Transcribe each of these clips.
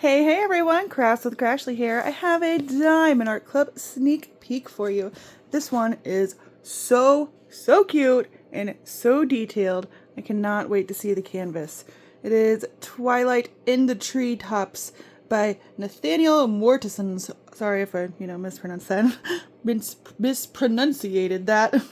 Hey everyone, Crafts with Crashly here. I have a Diamond Art Club sneak peek for you. This one is so cute and so detailed. I cannot wait to see the canvas. It is Twilight in the Treetops by Nathanael Mortensen. Sorry if I, mispronounced that. Mispronunciated that.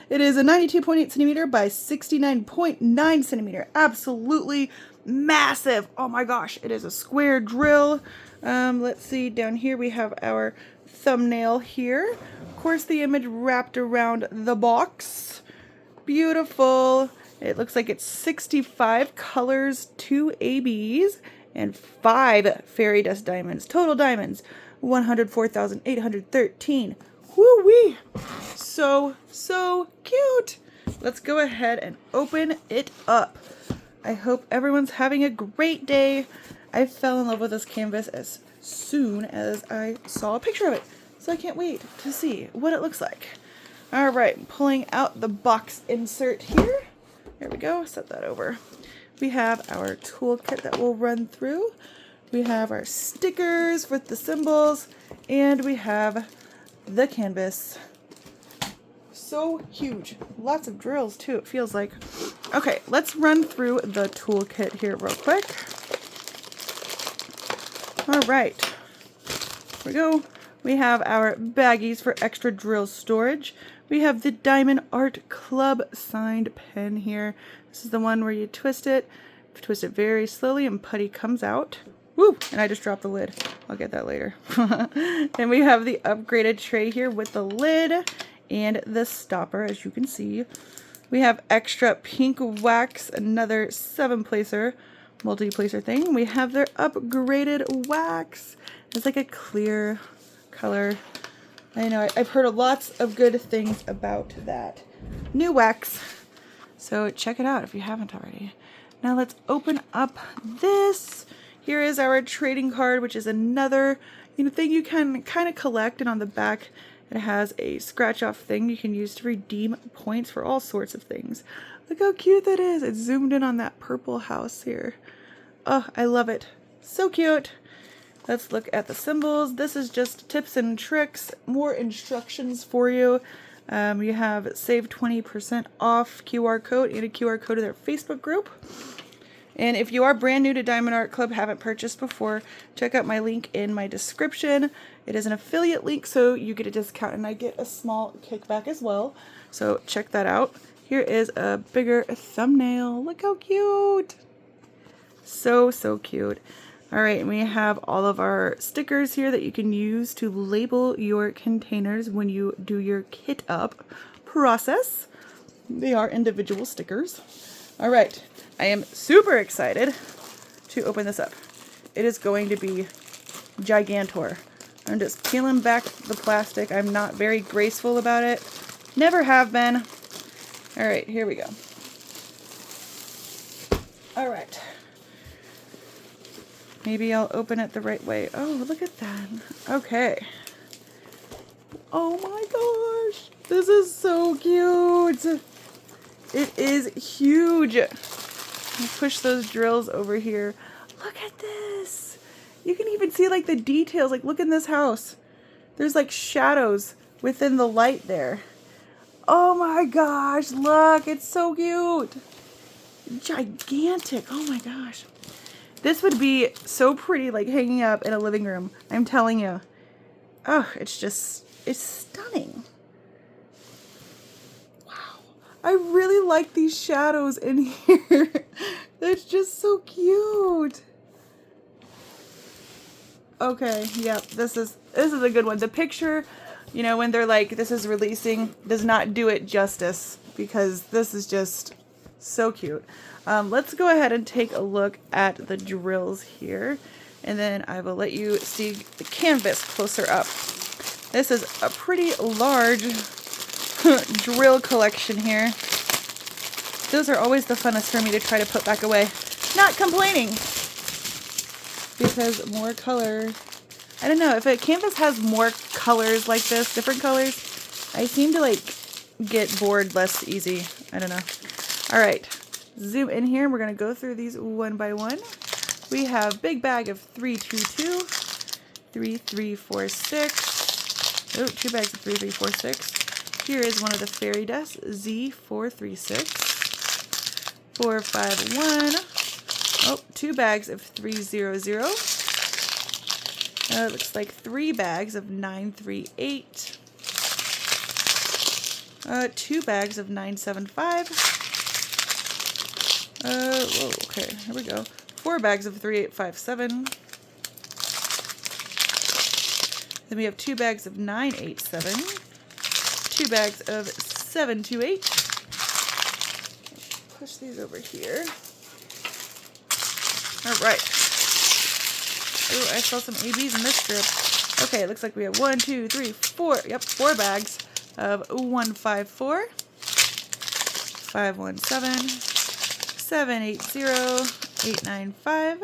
It is a 92.8 centimeter by 69.9 centimeter. Absolutely massive. Oh my gosh, it is a square drill. Let's see, down here we have our thumbnail here. Of course, the image wrapped around the box. Beautiful. It looks like it's 65 colors, 2 ABs, and 5 fairy dust diamonds. Total diamonds, 104,813. Woo-wee! So cute! Let's go ahead and open it up. I hope everyone's having a great day. I fell in love with this canvas as soon as I saw a picture of it. So I can't wait to see what it looks like. Alright, pulling out the box insert here. There we go, set that over. We have our toolkit that we'll run through. We have our stickers with the symbols. And we have the canvas. So huge. Lots of drills too, it feels like. Okay, let's run through the toolkit here real quick. Alright, here we go. We have our baggies for extra drill storage. We have the Diamond Art Club signed pen here. This is the one where you twist it very slowly and putty comes out. Woo! And I just dropped the lid. I'll get that later. And we have the upgraded tray here with the lid and the stopper, as you can see. We have extra pink wax, another 7-placer, multi-placer thing. We have their upgraded wax. It's like a clear color. I know, I've heard lots of good things about that new wax. So check it out if you haven't already. Now let's open up this. Here is our trading card, which is another thing you can kind of collect, and on the back it has a scratch off thing you can use to redeem points for all sorts of things. Look how cute that is. It's zoomed in on that purple house here. Oh, I love it. So cute. Let's look at the symbols. This is just tips and tricks, more instructions for you. You have save 20% off QR code and a QR code to their Facebook group. And if you are brand new to Diamond Art Club, haven't purchased before, check out my link in my description. It is an affiliate link, so you get a discount and I get a small kickback as well. So check that out. Here is a bigger thumbnail. Look how cute. So cute. All right, and we have all of our stickers here that you can use to label your containers when you do your kit up process. They are individual stickers. All right, I am super excited to open this up. It is going to be gigantor. I'm just peeling back the plastic. I'm not very graceful about it. Never have been. All right, here we go. All right. Maybe I'll open it the right way. Oh, look at that. Okay. Oh my gosh. This is so cute. It is huge. Push those drills over here. Look at this. You can even see like the details. Like look in this house. There's like shadows within the light there. Oh my gosh. Look. It's so cute. Gigantic. Oh my gosh. This would be so pretty, like hanging up in a living room. I'm telling you. Oh, it's stunning. Wow. I really like these shadows in here. They're just so cute. Okay, yeah, this is a good one. The picture, when they're like, this is releasing, does not do it justice because this is just so cute. Let's go ahead and take a look at the drills here, and then I will let you see the canvas closer up. This is a pretty large drill collection here. Those are always the funnest for me to try to put back away. Not complaining, because more color. I don't know, if a canvas has more colors like this, different colors, I seem to like get bored less easy. I don't know. All right. Zoom in here. We're going to go through these one by one. We have big bag of 322, 3346. Oh, 2 bags of 3346. Here is one of the fairy dust, Z436, 451. Oh, 2 bags of 300. It looks like 3 bags of 938. 2 bags of 975. Whoa, okay, here we go. 4 bags of 3857. Then we have 2 bags of 987. 2 bags of 728. Push these over here. All right. Oh, I saw some ABs in this strip. Okay, it looks like we have 1, 2, 3, 4. Yep, 4 bags of 154, 517, 780, 895,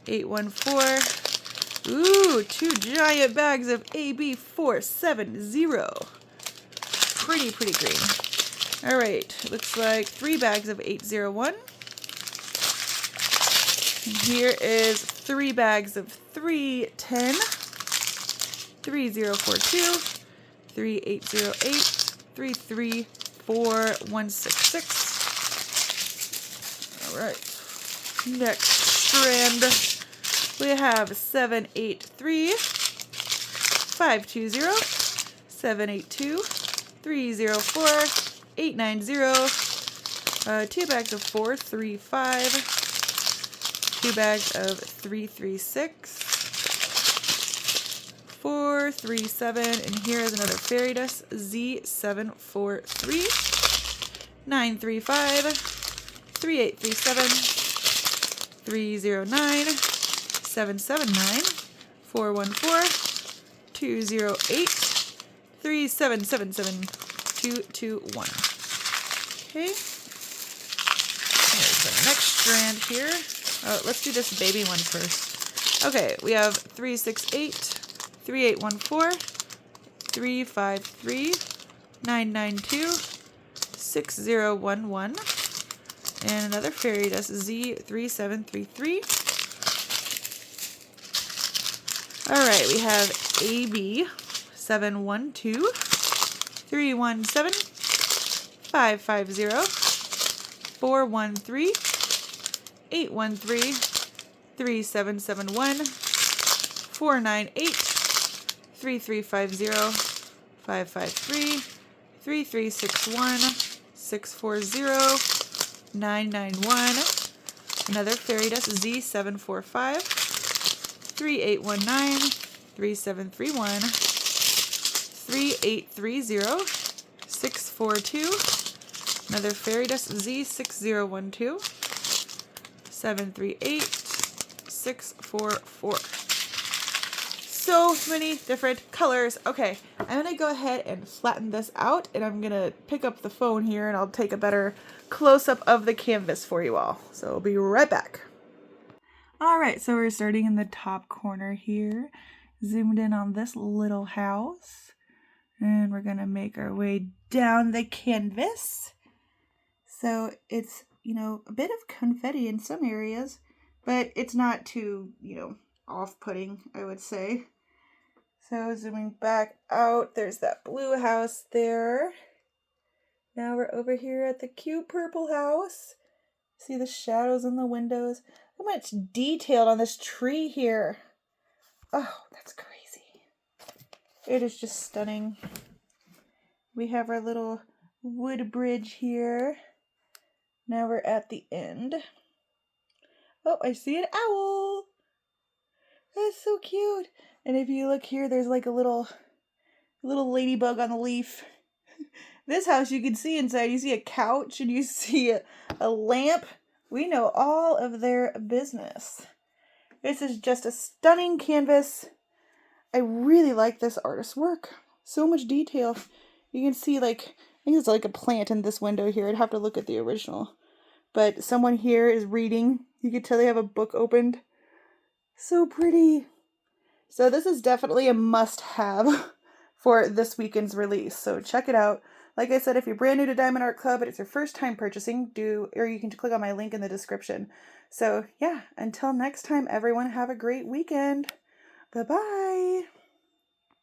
814. Ooh, 2 giant bags of AB470. Pretty green. All right, looks like 3 bags of 801. And here is 3 bags of 310, 3042, 3808, 334166. All right, next strand. We have 783, 520, 782, 304, 890, 2 bags of 435, 2 bags of 336, 437, and here is another fairy dust, Z743, 935, 3837, 309, 779, 414, 208, 3777, 221. Okay. There's the next strand here. Let's do this baby one first. Okay, we have 368, 3814, 353, 992, 6011, and another fairy dust, Z3733. Alright, we have AB 712, 317, 550, 413, 813, 3771, 498, 3350, 553, 3361, 640, 991, another fairy dust, Z745, 3819, 3731, 3830, 642, another fairy dust, Z6012, 738, 644. So many different colors. Okay, I'm gonna go ahead and flatten this out, and I'm gonna pick up the phone here and I'll take a better close-up of the canvas for you all. So I'll be right back. Alright, so we're starting in the top corner here, zoomed in on this little house, and we're gonna make our way down the canvas. So it's, you know, a bit of confetti in some areas, but it's not too, you know, off-putting, I would say. So zooming back out, there's that blue house there. Now we're over here at the cute purple house. See the shadows in the windows. How much detail on this tree here. Oh, that's crazy. It is just stunning. We have our little wood bridge here. Now we're at the end. Oh, I see an owl. That's so cute. And if you look here, there's like a little ladybug on the leaf. This house, you can see inside, you see a couch and you see a lamp. We know all of their business. This is just a stunning canvas. I really like this artist's work. So much detail. You can see, like, I think it's like a plant in this window here. I'd have to look at the original. But someone here is reading. You can tell they have a book opened. So pretty. So this is definitely a must-have for this weekend's release. So check it out. Like I said, if you're brand new to Diamond Art Club and it's your first time purchasing, or you can click on my link in the description. So yeah, until next time, everyone, have a great weekend. Bye-bye.